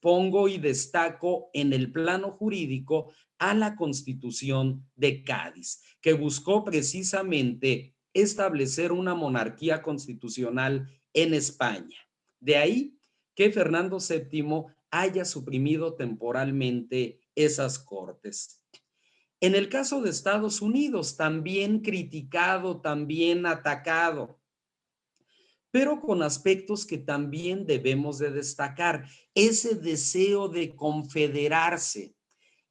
pongo y destaco en el plano jurídico a la Constitución de Cádiz, que buscó precisamente establecer una monarquía constitucional en España. De ahí que Fernando VII haya suprimido temporalmente esas cortes. En el caso de Estados Unidos, también criticado, también atacado, pero con aspectos que también debemos de destacar. Ese deseo de confederarse,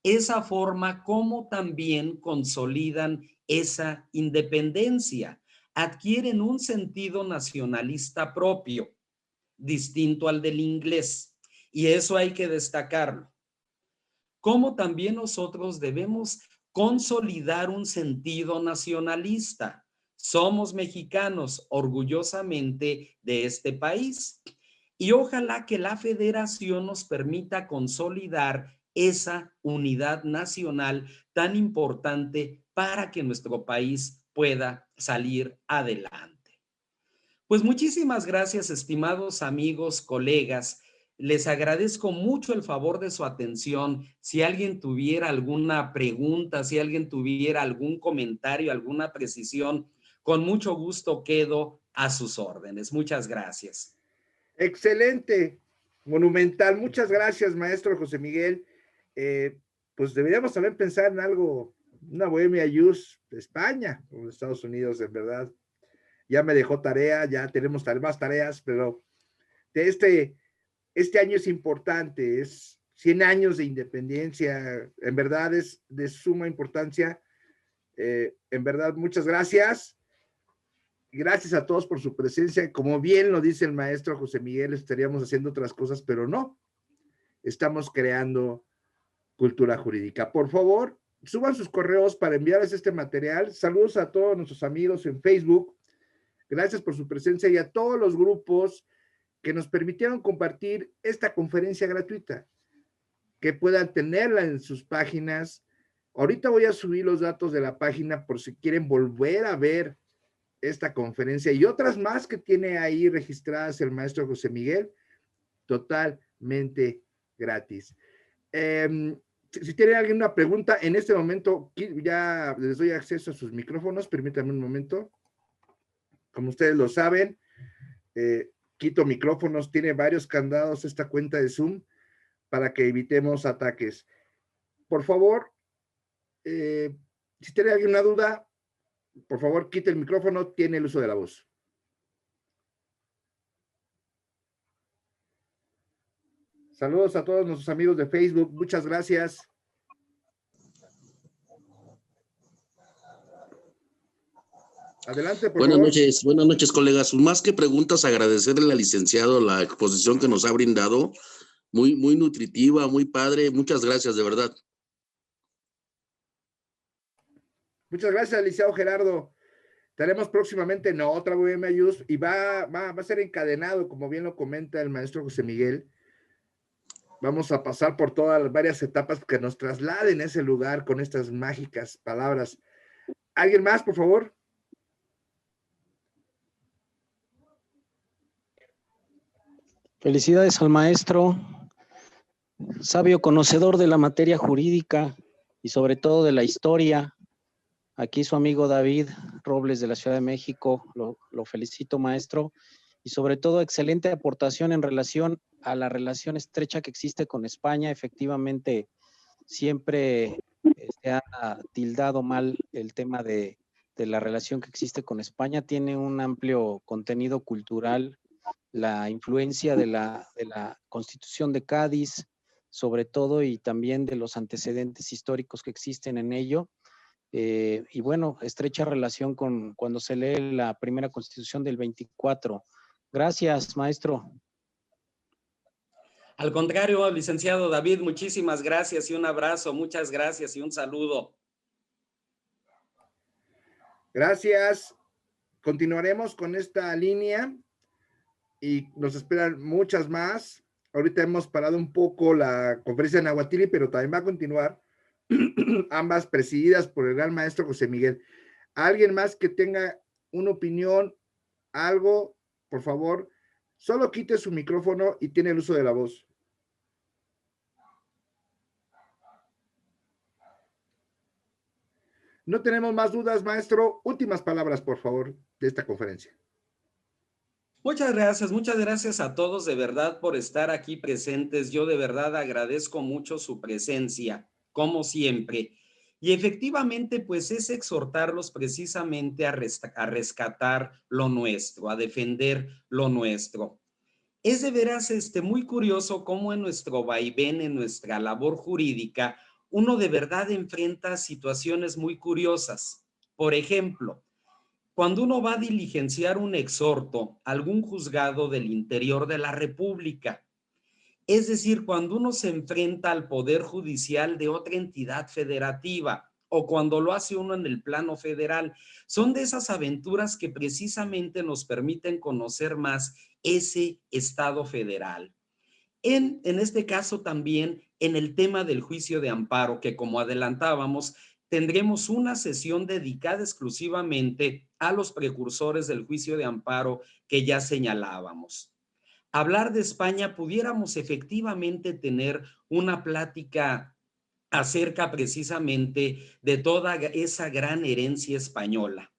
esa forma como también consolidan esa independencia, adquieren un sentido nacionalista propio, distinto al del inglés, y eso hay que destacarlo. Como también nosotros debemos consolidar un sentido nacionalista. Somos mexicanos orgullosamente de este país y ojalá que la federación nos permita consolidar esa unidad nacional tan importante para que nuestro país pueda salir adelante. Pues muchísimas gracias, estimados amigos, colegas. Les agradezco mucho el favor de su atención. Si alguien tuviera alguna pregunta, si alguien tuviera algún comentario, alguna precisión, con mucho gusto quedo a sus órdenes. Muchas gracias.
Excelente, monumental. Muchas gracias, maestro José Miguel. Pues deberíamos también pensar en algo, una Bohemia Youth de España o de Estados Unidos, en verdad. Ya me dejó tarea, ya tenemos más tareas, pero este año es importante, es 100 años de independencia, en verdad es de suma importancia. En verdad, muchas gracias. Gracias a todos por su presencia. Como bien lo dice el maestro José Miguel, estaríamos haciendo otras cosas, pero no. Estamos creando cultura jurídica. Por favor, suban sus correos para enviarles este material. Saludos a todos nuestros amigos en Facebook. Gracias por su presencia y a todos los grupos que nos permitieron compartir esta conferencia gratuita, que puedan tenerla en sus páginas. Ahorita voy a subir los datos de la página por si quieren volver a ver esta conferencia y otras más que tiene ahí registradas el maestro José Miguel, totalmente gratis. Si tiene alguien una pregunta, en este momento ya les doy acceso a sus micrófonos, permítanme un momento. Como ustedes lo saben, quito micrófonos, tiene varios candados esta cuenta de Zoom para que evitemos ataques. Por favor, si tiene alguna duda, por favor, quite el micrófono, tiene el uso de la voz. Saludos a todos nuestros amigos de Facebook, muchas gracias. Adelante, por favor.
Buenas noches, colegas. Más que preguntas, agradecerle al licenciado la exposición que nos ha brindado. Muy nutritiva, muy padre. Muchas gracias, de verdad.
Muchas gracias, licenciado Gerardo. Estaremos próximamente en otra Bohemia Youth y va a ser encadenado, como bien lo comenta el maestro José Miguel. Vamos a pasar por todas las varias etapas que nos trasladen a ese lugar con estas mágicas palabras. ¿Alguien más, por favor?
Felicidades al maestro, sabio conocedor de la materia jurídica y sobre todo de la historia. Aquí su amigo David Robles de la Ciudad de México, lo felicito, maestro, y sobre todo excelente aportación en relación a la relación estrecha que existe con España. Efectivamente, siempre se ha tildado mal el tema de la relación que existe con España. Tiene un amplio contenido cultural, la influencia de la Constitución de Cádiz, sobre todo, y también de los antecedentes históricos que existen en ello. Y bueno, estrecha relación con cuando se lee la primera Constitución del 24. Gracias, maestro.
Al contrario, licenciado David, muchísimas gracias y un abrazo, muchas gracias y un saludo.
Gracias. Continuaremos con esta línea y nos esperan muchas más. Ahorita hemos parado un poco la conferencia de Nahuatl, pero también va a continuar, ambas presididas por el gran maestro José Miguel. ¿Alguien más que tenga una opinión, algo, por favor? Solo quite su micrófono y tiene el uso de la voz. No tenemos más dudas, maestro. Últimas palabras, por favor, de esta conferencia.
Muchas gracias a todos de verdad por estar aquí presentes. Yo de verdad agradezco mucho su presencia, como siempre. Y efectivamente, pues es exhortarlos precisamente a rescatar lo nuestro, a defender lo nuestro. Es de veras muy curioso cómo en nuestro vaivén, en nuestra labor jurídica, uno de verdad enfrenta situaciones muy curiosas. Por ejemplo, cuando uno va a diligenciar un exhorto a algún juzgado del interior de la República, es decir, cuando uno se enfrenta al poder judicial de otra entidad federativa o cuando lo hace uno en el plano federal, son de esas aventuras que precisamente nos permiten conocer más ese Estado federal. En este caso también en el tema del juicio de amparo, que como adelantábamos, tendremos una sesión dedicada exclusivamente a los precursores del juicio de amparo que ya señalábamos. Hablar de España, pudiéramos efectivamente tener una plática acerca precisamente de toda esa gran herencia española.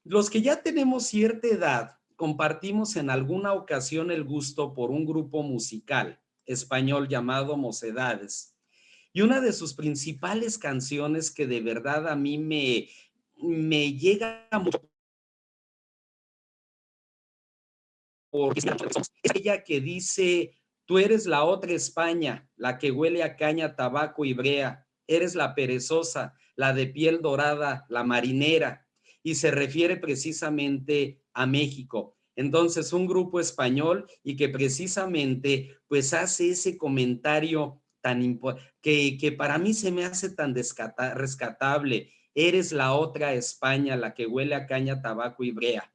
Los que ya tenemos cierta edad, compartimos en alguna ocasión el gusto por un grupo musical español llamado Mocedades. Y una de sus principales canciones que de verdad a mí me llega mucho porque es aquella que dice: tú eres la otra España, la que huele a caña, tabaco y brea, eres la perezosa, la de piel dorada, la marinera, y se refiere precisamente a México. Entonces, un grupo español y que precisamente pues hace ese comentario tan que para mí se me hace tan rescatable: eres la otra España, la que huele a caña, tabaco y brea.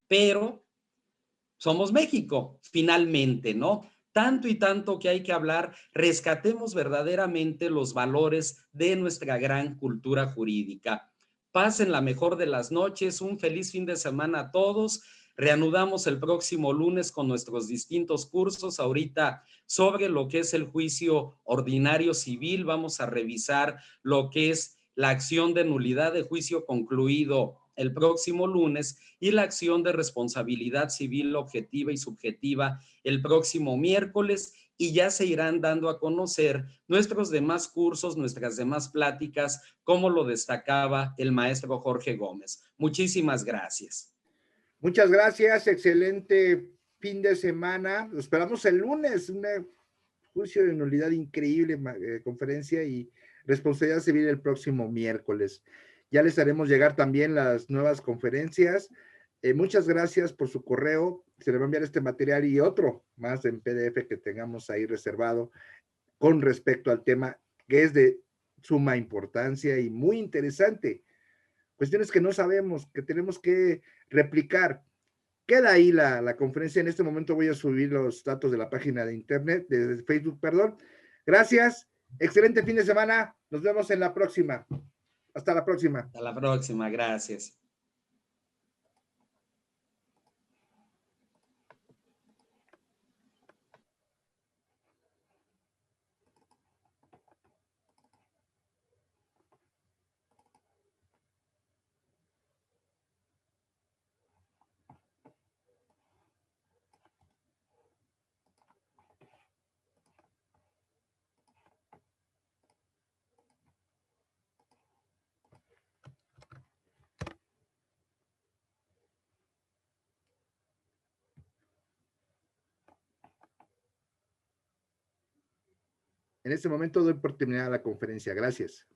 Pero somos México, finalmente, ¿no? Tanto y tanto que hay que hablar, rescatemos verdaderamente los valores de nuestra gran cultura jurídica. Pasen la mejor de las noches, un feliz fin de semana a todos. Reanudamos el próximo lunes con nuestros distintos cursos. Ahorita sobre lo que es el juicio ordinario civil, vamos a revisar lo que es la acción de nulidad de juicio concluido el próximo lunes y la acción de responsabilidad civil objetiva y subjetiva el próximo miércoles, y ya se irán dando a conocer nuestros demás cursos, nuestras demás pláticas, como lo destacaba el maestro Jorge Gómez. Muchísimas gracias.
Muchas gracias, excelente fin de semana. Lo esperamos el lunes, un juicio de nulidad increíble, conferencia y responsabilidad civil el próximo miércoles. Ya les haremos llegar también las nuevas conferencias. Muchas gracias por su correo. Se le va a enviar este material y otro más en PDF que tengamos ahí reservado con respecto al tema que es de suma importancia y muy interesante. Cuestiones que no sabemos, que tenemos que replicar. Queda ahí la conferencia. En este momento voy a subir los datos de la página de internet, de Facebook, perdón. Gracias. Excelente fin de semana. Nos vemos en la próxima. Hasta la próxima.
Hasta la próxima. Gracias.
En este momento doy por terminada la conferencia. Gracias.